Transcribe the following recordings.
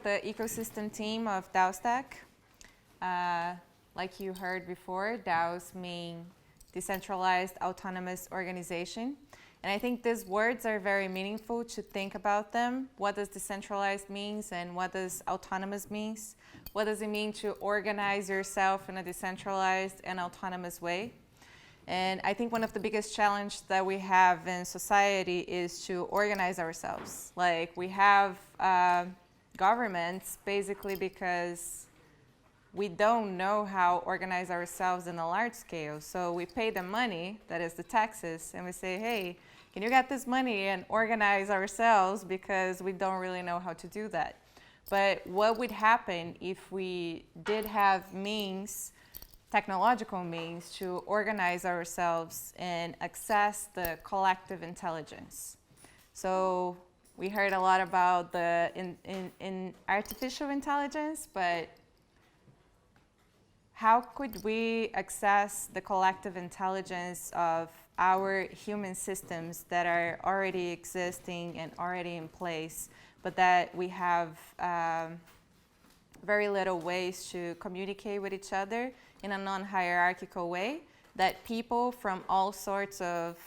the ecosystem team of DAO Stack. Like you heard before, DAOs mean decentralized autonomous organization. And I think these words are very meaningful to think about them. What does decentralized means and what does autonomous means? What does it mean to organize yourself in a decentralized and autonomous way? And I think one of the biggest challenges that we have in society is to organize ourselves. Like we have governments basically because we don't know how to organize ourselves in a large scale. So we pay the money, that is the taxes, and we say, hey, can you get this money and organize ourselves because we don't really know how to do that. But what would happen if we did have means, technological means, to organize ourselves and access the collective intelligence? So we heard a lot about the in artificial intelligence, but how could we access the collective intelligence of our human systems that are already existing and already in place, but that we have very little ways to communicate with each other in a non-hierarchical way, that people from all sorts of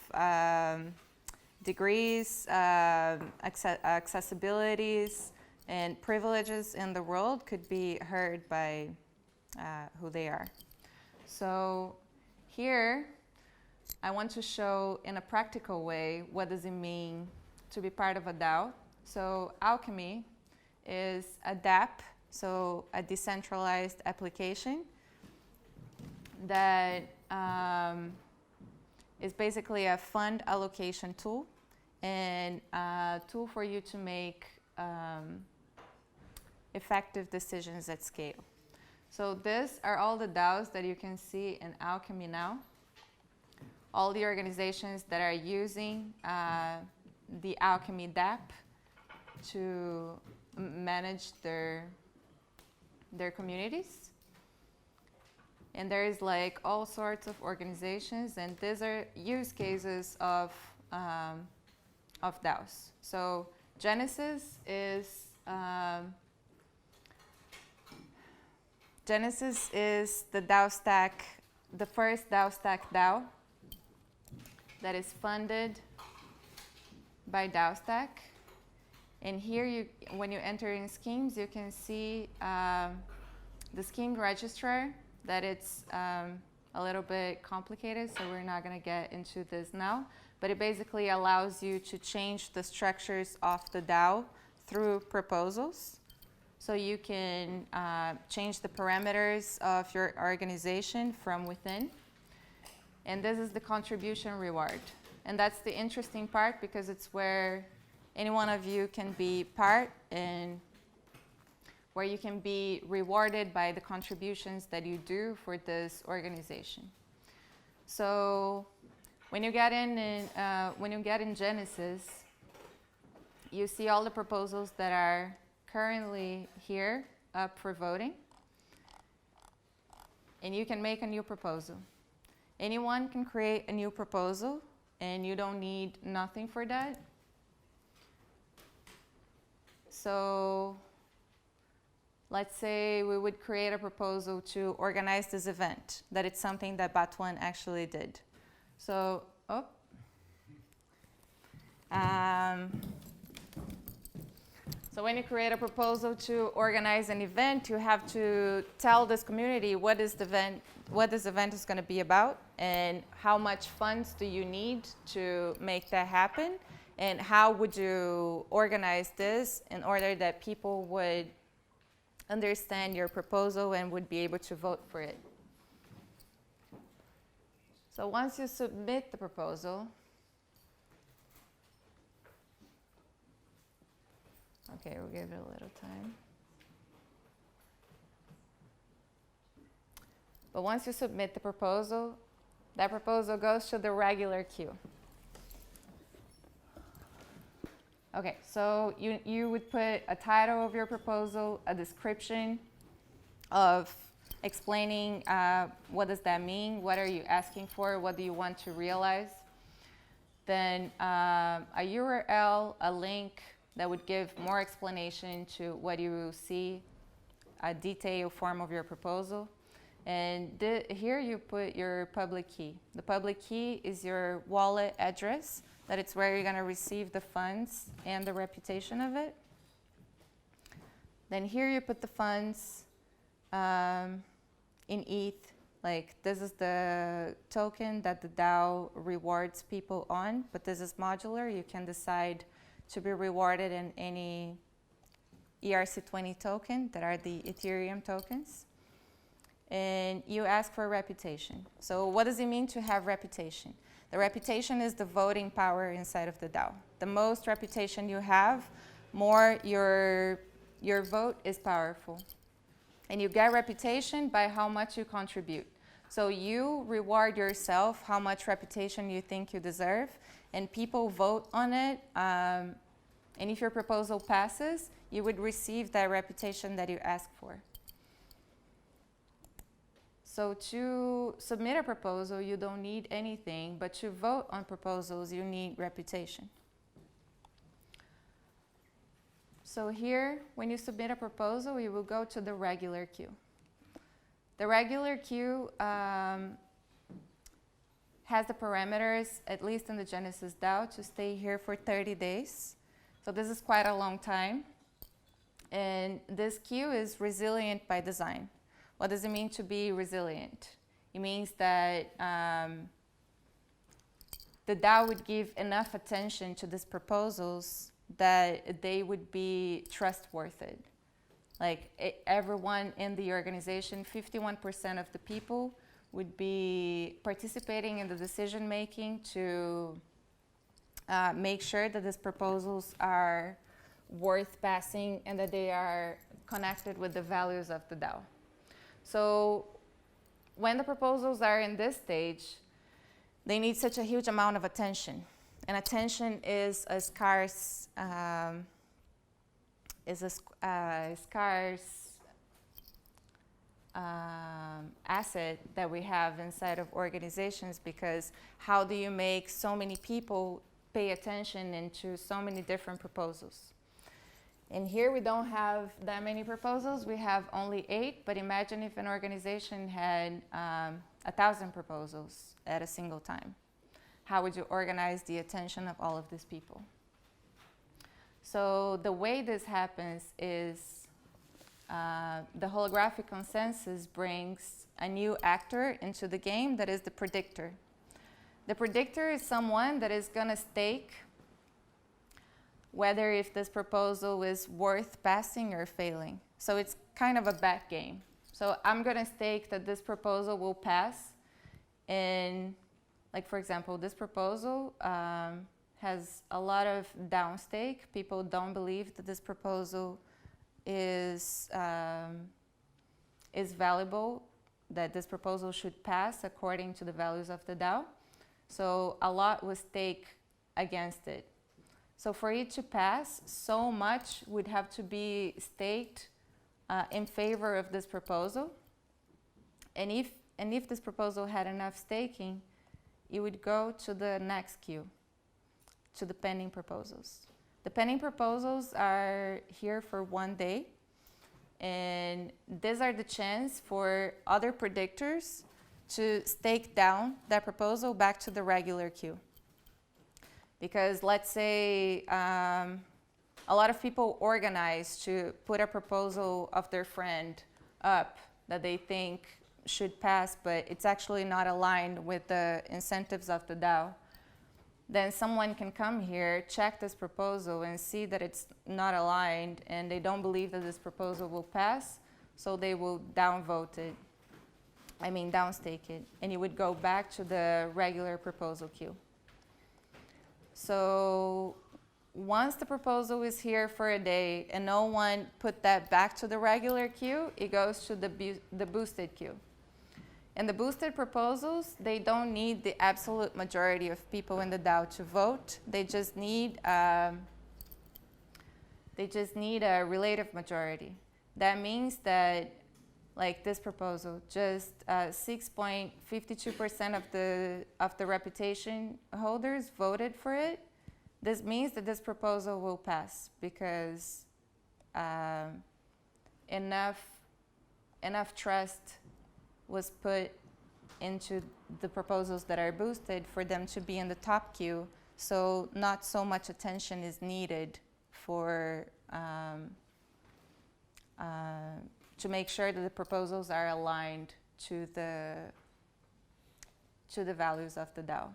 degrees, accessibilities, and privileges in the world could be heard by who they are. So here, I want to show in a practical way what does it mean to be part of a DAO. So Alchemy is a DApp, so a decentralized application that is basically a fund allocation tool and a tool for you to make effective decisions at scale. So these are all the DAOs that you can see in Alchemy now. All the organizations that are using the Alchemy DApp to manage their communities. And there's like all sorts of organizations, and these are use cases of DAOs. So Genesis is the DAO Stack, the first DAO Stack DAO that is funded by DAO Stack. And here, when you enter in schemes, you can see the scheme registrar, that it's a little bit complicated, so we're not going to get into this now. But it basically allows you to change the structures of the DAO through proposals. So you can change the parameters of your organization from within. And this is the contribution reward. And that's the interesting part, because it's where any one of you can be part and where you can be rewarded by the contributions that you do for this organization. So when you get in Genesis, you see all the proposals that are currently here up for voting, and you can make a new proposal. Anyone can create a new proposal, and you don't need nothing for that. So let's say we would create a proposal to organize this event, that it's something that Batuan actually did. So, so when you create a proposal to organize an event, you have to tell this community what this event is going to be about, and how much funds do you need to make that happen, and how would you organize this in order that people would understand your proposal and would be able to vote for it. So once you submit the proposal, okay, we'll give it a little time. But once you submit the proposal, that proposal goes to the regular queue. Okay, so you would put a title of your proposal, a description of explaining what does that mean, what are you asking for, what do you want to realize. Then a URL, a link, that would give more explanation to what you see, a detailed form of your proposal. And here you put your public key. The public key is your wallet address, that it's where you're going to receive the funds and the reputation of it. Then here you put the funds in ETH. Like, this is the token that the DAO rewards people on, but this is modular. You can decide to be rewarded in any ERC20 token that are the Ethereum tokens. And you ask for reputation. So what does it mean to have reputation? The reputation is the voting power inside of the DAO. The most reputation you have, more your vote is powerful. And you get reputation by how much you contribute. So you reward yourself how much reputation you think you deserve, and people vote on it. And if your proposal passes, you would receive that reputation that you asked for. So to submit a proposal, you don't need anything, but to vote on proposals, you need reputation. So here, when you submit a proposal, you will go to the regular queue. The regular queue has the parameters, at least in the Genesis DAO, to stay here for 30 days. So this is quite a long time. And this queue is resilient by design. What does it mean to be resilient? It means that the DAO would give enough attention to these proposals that they would be trustworthy. Like everyone in the organization, 51% of the people would be participating in the decision making to make sure that these proposals are worth passing and that they are connected with the values of the DAO. So when the proposals are in this stage, they need such a huge amount of attention. And attention is a scarce asset that we have inside of organizations, because how do you make so many people pay attention into so many different proposals? And here we don't have that many proposals, we have only 8, but imagine if an organization had 1,000 proposals at a single time. How would you organize the attention of all of these people? So the way this happens is the holographic consensus brings a new actor into the game, that is the predictor. The predictor is someone that is gonna stake whether if this proposal is worth passing or failing. So it's kind of a bet game. So I'm gonna stake that this proposal will pass, and like for example, this proposal has a lot of downstake. People don't believe that this proposal is valuable, that this proposal should pass according to the values of the DAO. So a lot was stake against it. So for it to pass, so much would have to be staked in favor of this proposal. And if this proposal had enough staking, it would go to the next queue, to the pending proposals. The pending proposals are here for 1 day, and these are the chance for other predictors to stake down that proposal back to the regular queue. Because let's say a lot of people organize to put a proposal of their friend up that they think should pass, but it's actually not aligned with the incentives of the DAO. Then someone can come here, check this proposal and see that it's not aligned and they don't believe that this proposal will pass, so they will downstake it, and it would go back to the regular proposal queue. So once the proposal is here for a day and no one put that back to the regular queue, it goes to the boosted queue. And the boosted proposals, they don't need the absolute majority of people in the DAO to vote. They just need a relative majority. That means that, like this proposal, just 6.52% of the reputation holders voted for it, This means that this proposal will pass because enough trust was put into the proposals that are boosted for them to be in the top queue. So not so much attention is needed for to make sure that the proposals are aligned to the values of the DAO.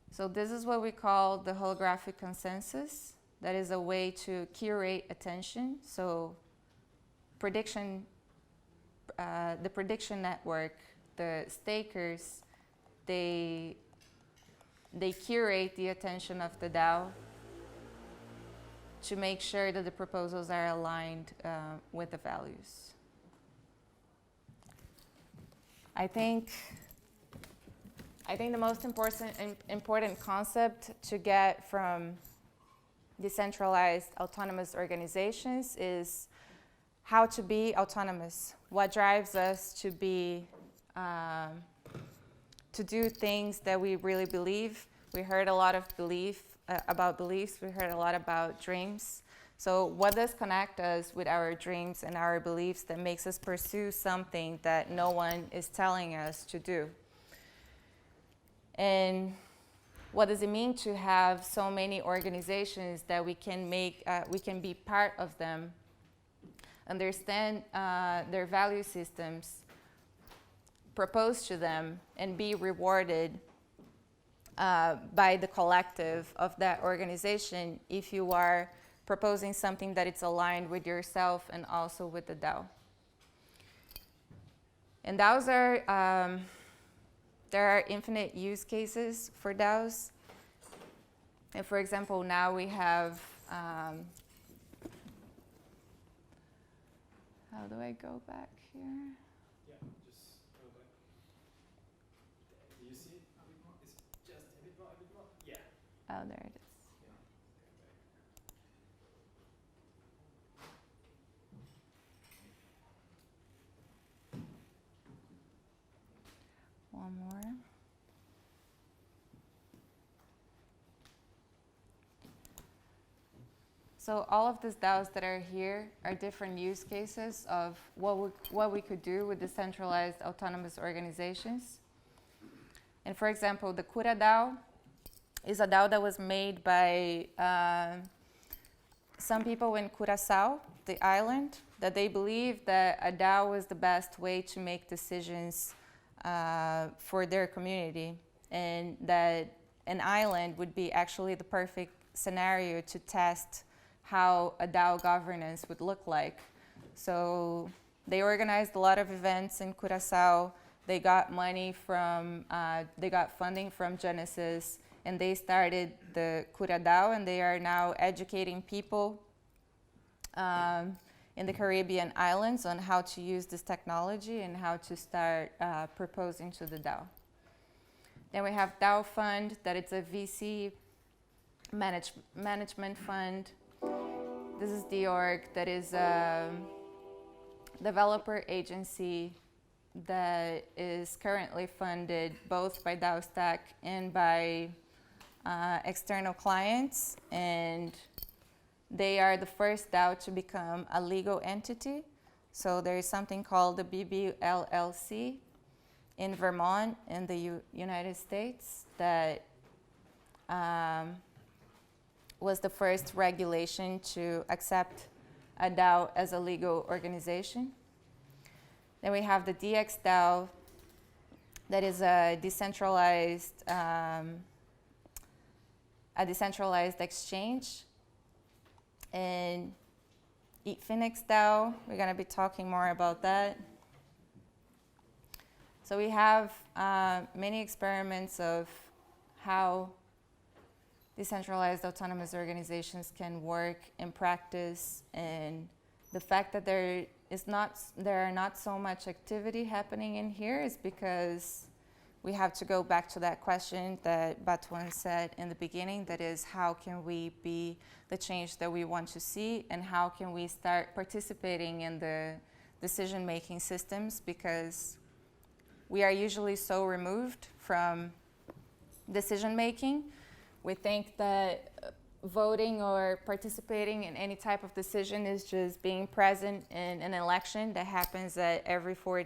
So this is what we call the holographic consensus. That is a way to curate attention. So the prediction network, the stakers, they curate the attention of the DAO to make sure that the proposals are aligned with the values. I think the most important concept to get from decentralized autonomous organizations is how to be autonomous. What drives us to be to do things that we really believe. We heard a lot of about beliefs. We heard a lot about dreams. So what does connect us with our dreams and our beliefs that makes us pursue something that no one is telling us to do? And what does it mean to have so many organizations that we can be part of them, understand their value systems, propose to them, and be rewarded by the collective of that organization if you are proposing something that it's aligned with yourself and also with the DAO. And DAOs are, there are infinite use cases for DAOs. And for example, now we have, how do I go back here? Yeah, just go back. Do you see it a bit more? It's just a bit more, Yeah. Oh, there it is. One more. So all of these DAOs that are here are different use cases of what we could do with decentralized autonomous organizations. And for example, the Cura DAO is a DAO that was made by some people in Curaçao, the island, that they believe that a DAO was the best way to make decisions for their community, and that an island would be actually the perfect scenario to test how a DAO governance would look like. So they organized a lot of events in Curaçao. They got money from, they got funding from Genesis, and they started the Cura DAO, and they are now educating people in the Caribbean islands on how to use this technology and how to start proposing to the DAO. Then we have DAO Fund, that it's a VC management fund. This is the org that is a developer agency that is currently funded both by DAOstack and by external clients, and they are the first DAO to become a legal entity. So there is something called the BBLLC in Vermont in the United States that was the first regulation to accept a DAO as a legal organization. Then we have the DXDAO, that is a decentralized exchange. And Phoenix DAO, we're going to be talking more about that. So we have many experiments of how decentralized autonomous organizations can work in practice, and the fact that there are not so much activity happening in here is because we have to go back to that question that Batuan said in the beginning, that is, how can we be the change that we want to see, and how can we start participating in the decision-making systems, because we are usually so removed from decision-making. We think that voting or participating in any type of decision is just being present in an election that happens at every four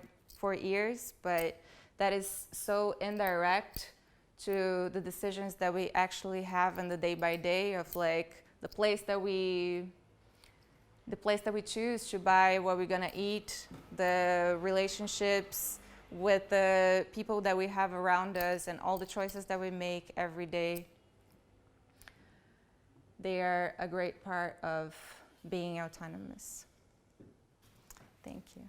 years, but that is so indirect to the decisions that we actually have in the day by day of like the place that we choose to buy what we're gonna eat, the relationships with the people that we have around us, and all the choices that we make every day. They are a great part of being autonomous. Thank you.